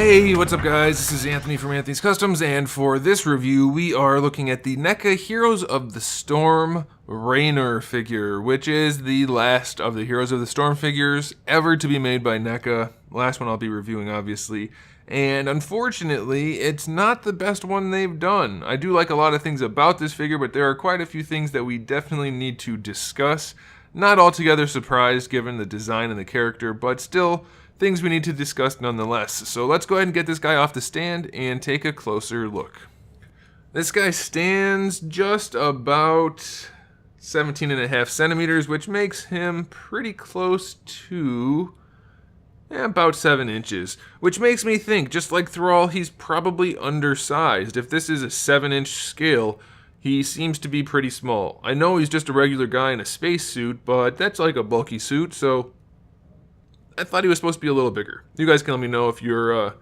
Hey, what's up guys? This is Anthony from AnthonysCustoms, and for this review we are looking at the NECA Heroes of the Storm RAYNOR figure, which is the last of the Heroes of the Storm figures ever to be made by NECA. Last one I'll be reviewing, obviously. And unfortunately, it's not the best one they've done. I do like a lot of things about this figure, but there are quite a few things that we definitely need to discuss. Not altogether surprised given the design and the character, but still things we need to discuss nonetheless. So let's go ahead and get this guy off the stand and take a closer look. This guy stands just about 17.5 centimeters, which makes him pretty close to about 7 inches, which makes me think, just like Thrall, he's probably undersized. If this is a 7-inch scale, he seems to be pretty small. I know he's just a regular guy in a spacesuit, but that's like a bulky suit, so I thought he was supposed to be a little bigger. You guys can let me know if you're,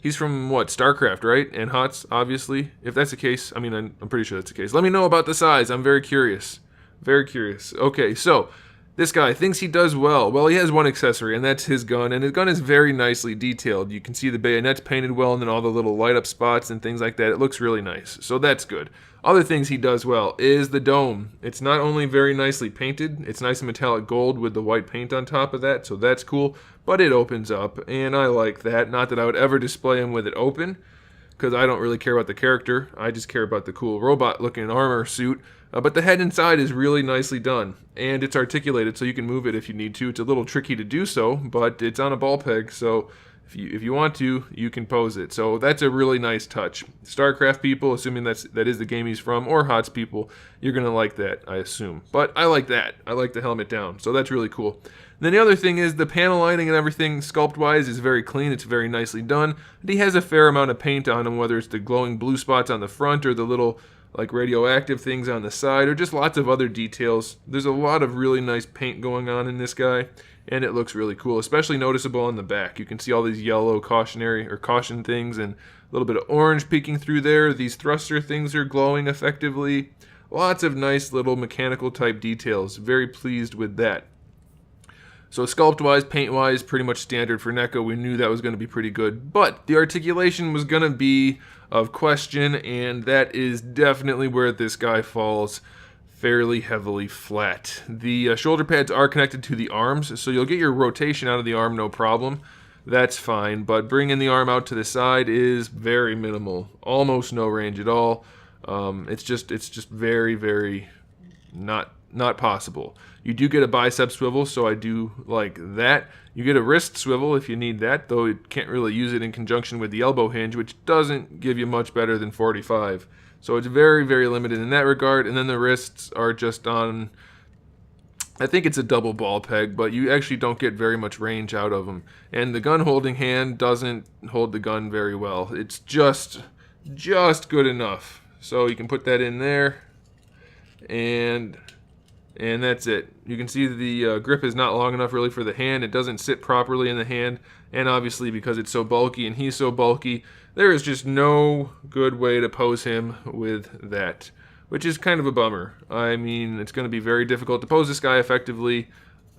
he's from what, StarCraft, right? And HOTS, obviously. If that's the case, I mean, I'm pretty sure that's the case. Let me know about the size. I'm very curious. Very curious. Okay, so this guy thinks he does well. Well, he has one accessory, and that's his gun, and his gun is very nicely detailed. You can see the bayonets painted well, and then all the little light-up spots and things like that. It looks really nice, so that's good. Other things he does well is the dome. It's not only very nicely painted, it's nice and metallic gold with the white paint on top of that, so that's cool, but it opens up, and I like that. Not that I would ever display him with it open, because I don't really care about the character. I just care about the cool robot-looking armor suit. But the head inside is really nicely done, and it's articulated so you can move it if you need to. It's a little tricky to do so, but it's on a ball peg, so if you want to, you can pose it. So that's a really nice touch. StarCraft people, assuming that is the game he's from, or HOTS people, you're going to like that, I assume. But I like that. I like the helmet down, so that's really cool. And then the other thing is the panel lining and everything, sculpt-wise, is very clean. It's very nicely done. And he has a fair amount of paint on him, whether it's the glowing blue spots on the front or the little like radioactive things on the side, or just lots of other details. There's a lot of really nice paint going on in this guy, and it looks really cool, especially noticeable on the back. You can see all these yellow caution things and a little bit of orange peeking through there. These thruster things are glowing effectively. Lots of nice little mechanical type details. Very pleased with that. So sculpt-wise, paint-wise, pretty much standard for NECA. We knew that was going to be pretty good. But the articulation was going to be of question, and that is definitely where this guy falls fairly heavily flat. The shoulder pads are connected to the arms, so you'll get your rotation out of the arm no problem. That's fine, but bringing the arm out to the side is very minimal. Almost no range at all. It's just very, very not possible. You do get a bicep swivel, so I do like that. You get a wrist swivel if you need that, though you can't really use it in conjunction with the elbow hinge, which doesn't give you much better than 45. So it's very, very limited in that regard. And then the wrists are just on, I think it's a double ball peg, but you actually don't get very much range out of them. And the gun holding hand doesn't hold the gun very well. It's just good enough. So you can put that in there, and that's it. You can see the grip is not long enough really for the hand. It doesn't sit properly in the hand, and obviously because it's so bulky and he's so bulky, there is just no good way to pose him with that, which is kind of a bummer. I mean, it's going to be very difficult to pose this guy effectively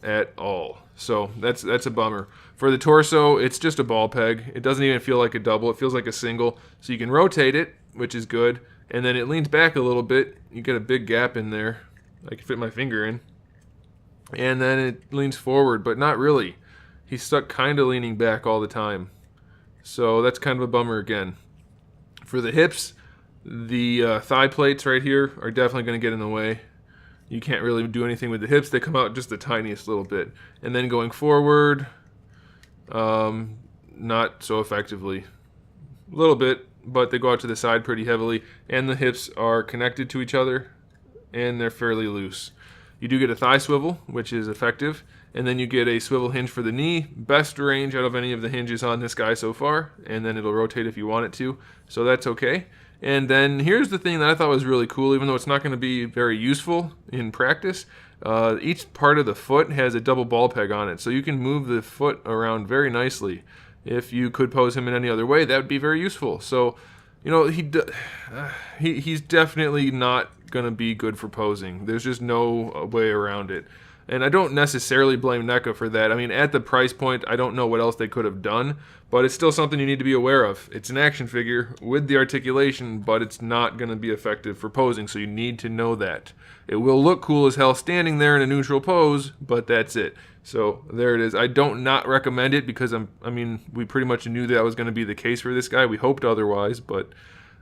at all. So that's a bummer. For the torso, it's just a ball peg. It doesn't even feel like a double. It feels like a single. So you can rotate it, which is good, and then it leans back a little bit. You get a big gap in there. I can fit my finger in. And then it leans forward, but not really. He's stuck kind of leaning back all the time. So that's kind of a bummer again. For the hips, the thigh plates right here are definitely going to get in the way. You can't really do anything with the hips. They come out just the tiniest little bit. And then going forward, not so effectively. A little bit, but they go out to the side pretty heavily. And the hips are connected to each other, and they're fairly loose. You do get a thigh swivel, which is effective, and then you get a swivel hinge for the knee. Best range out of any of the hinges on this guy so far, and then it'll rotate if you want it to, so that's okay. And then here's the thing that I thought was really cool, even though it's not going to be very useful in practice. Each part of the foot has a double ball peg on it, so you can move the foot around very nicely. If you could pose him in any other way, that would be very useful. So, you know, he's definitely not going to be good for posing. There's just no way around it. And I don't necessarily blame NECA for that. I mean, at the price point, I don't know what else they could have done, but it's still something you need to be aware of. It's an action figure with the articulation, but it's not going to be effective for posing, so you need to know that. It will look cool as hell standing there in a neutral pose, but that's it. So there it is. I don't not recommend it because I mean, we pretty much knew that was going to be the case for this guy. We hoped otherwise, but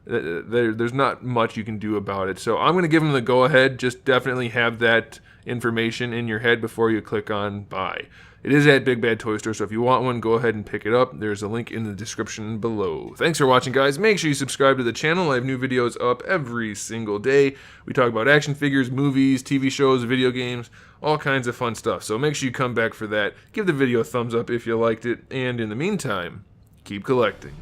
there's not much you can do about it. So I'm going to give him the go-ahead. Just definitely have that information in your head before you click on buy. It is at Big Bad Toy Store, so if you want one, go ahead and pick it up. There's a link in the description below. Thanks for watching, guys. Make sure you subscribe to the channel. I have new videos up every single day. We talk about action figures, movies, TV shows, video games, all kinds of fun stuff. So make sure you come back for that. Give the video a thumbs up if you liked it, and in the meantime, keep collecting.